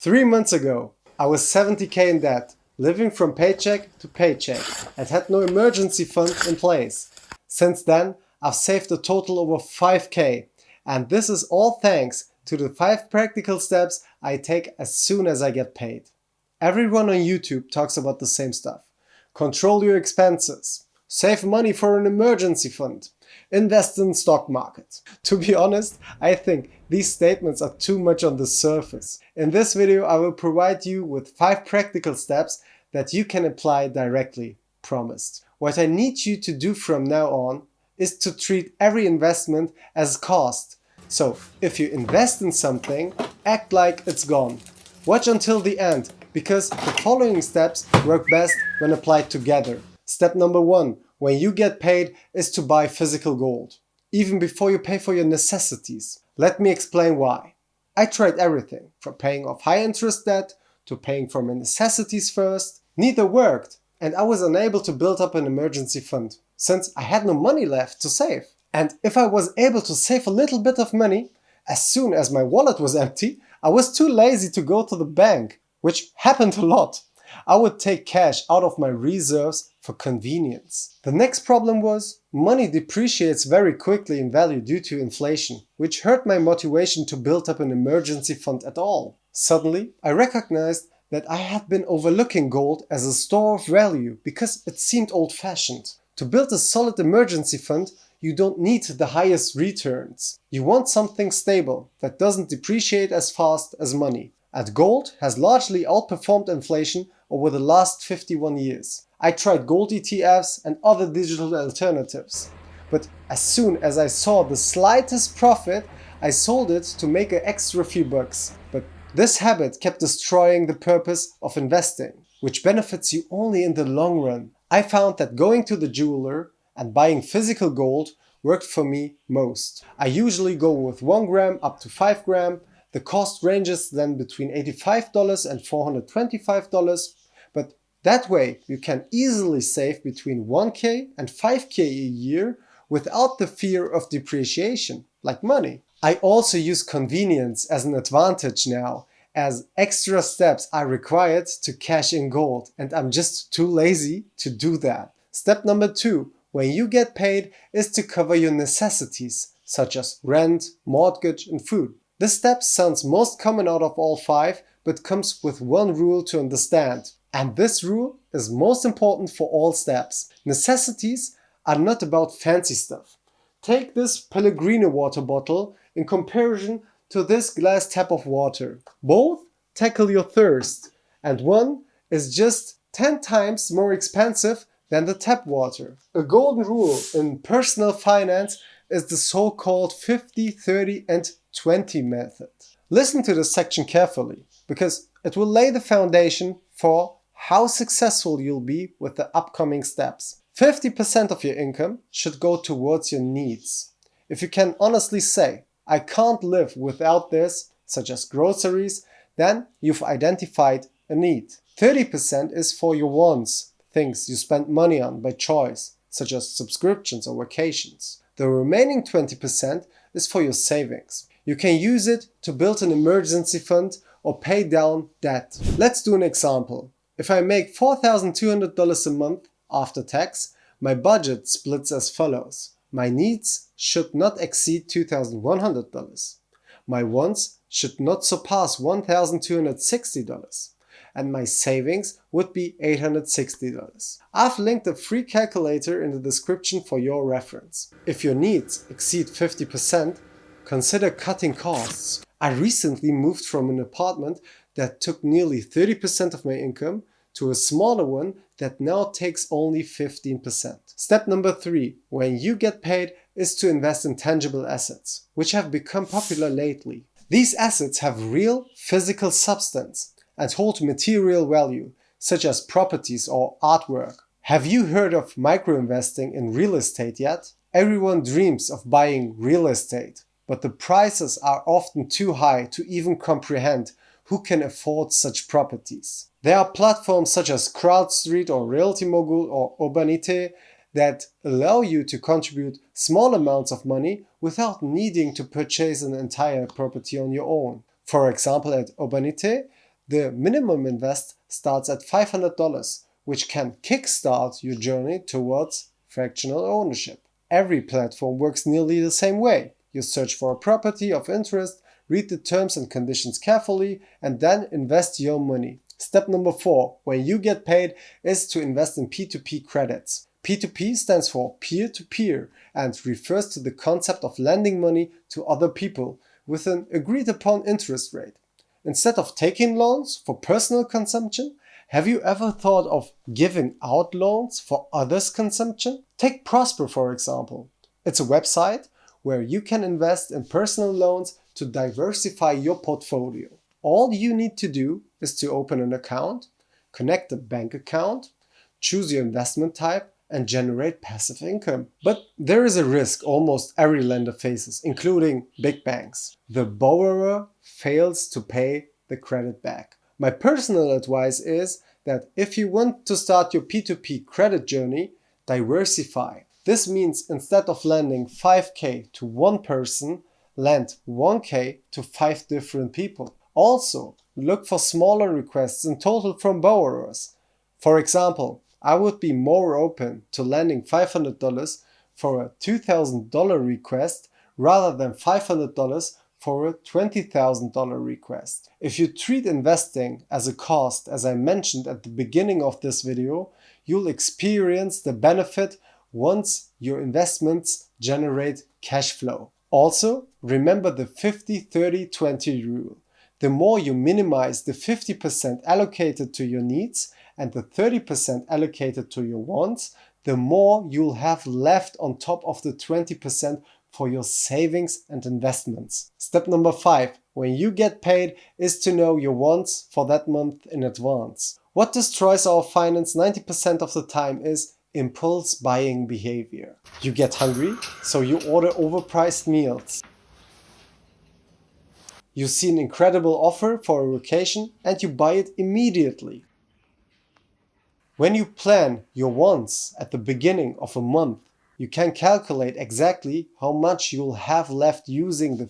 3 months ago, I was 70k in debt, living from paycheck to paycheck, and had no emergency fund in place. Since then, I've saved a total over 5k, and this is all thanks to the 5 practical steps I take as soon as I get paid. Everyone on YouTube talks about the same stuff. Control your expenses, save money for an emergency fund, invest in stock market. To be honest, I think these statements are too much on the surface. In this video, I will provide you with 5 practical steps that you can apply directly, promised. What I need you to do from now on is to treat every investment as cost. So, if you invest in something, act like it's gone. Watch until the end, because the following steps work best when applied together. Step number 1, when you get paid, is to buy physical gold, even before you pay for your necessities. Let me explain why. I tried everything, from paying off high interest debt to paying for my necessities first. Neither worked, and I was unable to build up an emergency fund, since I had no money left to save. And if I was able to save a little bit of money, as soon as my wallet was empty, I was too lazy to go to the bank, which happened a lot. I would take cash out of my reserves for convenience. The next problem was, money depreciates very quickly in value due to inflation, which hurt my motivation to build up an emergency fund at all. Suddenly, I recognized that I had been overlooking gold as a store of value because it seemed old-fashioned. To build a solid emergency fund, you don't need the highest returns. You want something stable that doesn't depreciate as fast as money. And gold has largely outperformed inflation over the last 51 years. I tried gold ETFs and other digital alternatives. But as soon as I saw the slightest profit, I sold it to make an extra few bucks. But this habit kept destroying the purpose of investing, which benefits you only in the long run. I found that going to the jeweler and buying physical gold worked for me most. I usually go with 1 gram up to 5 gram. The cost ranges then between $85 and $425, but that way you can easily save between 1k and 5k a year without the fear of depreciation, like money. I also use convenience as an advantage now, as extra steps are required to cash in gold, and I'm just too lazy to do that. Step number 2, when you get paid, is to cover your necessities, such as rent, mortgage, and food. This step sounds most common out of all 5, but comes with one rule to understand. And this rule is most important for all steps. Necessities are not about fancy stuff. Take this Pellegrino water bottle in comparison to this glass tap of water. Both tackle your thirst, and one is just 10 times more expensive than the tap water. A golden rule in personal finance is the so-called 50, 30 and 20 method. Listen to this section carefully, because it will lay the foundation for how successful you'll be with the upcoming steps. 50% of your income should go towards your needs. If you can honestly say, I can't live without this, such as groceries, then you've identified a need. 30% is for your wants, things you spend money on by choice, such as subscriptions or vacations. The remaining 20% is for your savings. You can use it to build an emergency fund or pay down debt. Let's do an example. If I make $4,200 a month after tax, my budget splits as follows. My needs should not exceed $2,100. My wants should not surpass $1,260. And my savings would be $860. I've linked a free calculator in the description for your reference. If your needs exceed 50%, consider cutting costs. I recently moved from an apartment that took nearly 30% of my income to a smaller one that now takes only 15%. Step number 3, when you get paid, is to invest in tangible assets, which have become popular lately. These assets have real physical substance and hold material value, such as properties or artwork. Have you heard of micro-investing in real estate yet? Everyone dreams of buying real estate, but the prices are often too high to even comprehend who can afford such properties. There are platforms such as CrowdStreet or Realty Mogul or Urbanite that allow you to contribute small amounts of money without needing to purchase an entire property on your own. For example, at Urbanite, The minimum invest starts at $500, which can kickstart your journey towards fractional ownership. Every platform works nearly the same way. You search for a property of interest, read the terms and conditions carefully, and then invest your money. Step number 4, when you get paid, is to invest in P2P credits. P2P stands for peer-to-peer and refers to the concept of lending money to other people with an agreed-upon interest rate. Instead of taking loans for personal consumption, have you ever thought of giving out loans for others' consumption? Take Prosper, for example. It's a website where you can invest in personal loans to diversify your portfolio. All you need to do is to open an account, connect a bank account, choose your investment type, and generate passive income. But there is a risk almost every lender faces, including big banks. The borrower fails to pay the credit back. My personal advice is that if you want to start your P2P credit journey, diversify. This means instead of lending 5k to one person, lend 1k to 5 different people. Also, look for smaller requests in total from borrowers. For example, I would be more open to lending $500 for a $2,000 request rather than $500 for a $20,000 request. If you treat investing as a cost, as I mentioned at the beginning of this video, you'll experience the benefit once your investments generate cash flow. Also, remember the 50-30-20 rule. The more you minimize the 50% allocated to your needs and the 30% allocated to your wants, the more you'll have left on top of the 20% for your savings and investments. Step number 5, when you get paid, is to know your wants for that month in advance. What destroys our finance 90% of the time is impulse buying behavior. You get hungry, so you order overpriced meals. You see an incredible offer for a vacation and you buy it immediately. When you plan your wants at the beginning of a month, you can calculate exactly how much you'll have left using the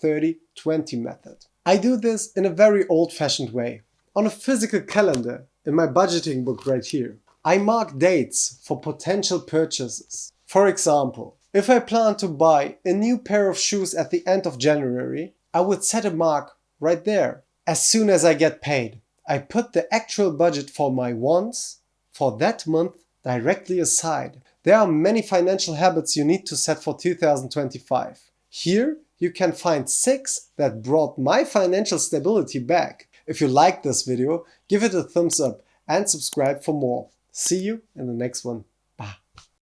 50-30-20 method. I do this in a very old-fashioned way. On a physical calendar, in my budgeting book right here, I mark dates for potential purchases. For example, if I plan to buy a new pair of shoes at the end of January, I would set a mark right there. As soon as I get paid, I put the actual budget for my wants for that month directly aside. There are many financial habits you need to set for 2025. Here you can find 6 that brought my financial stability back. If you liked this video, give it a thumbs up and subscribe for more. See you in the next one.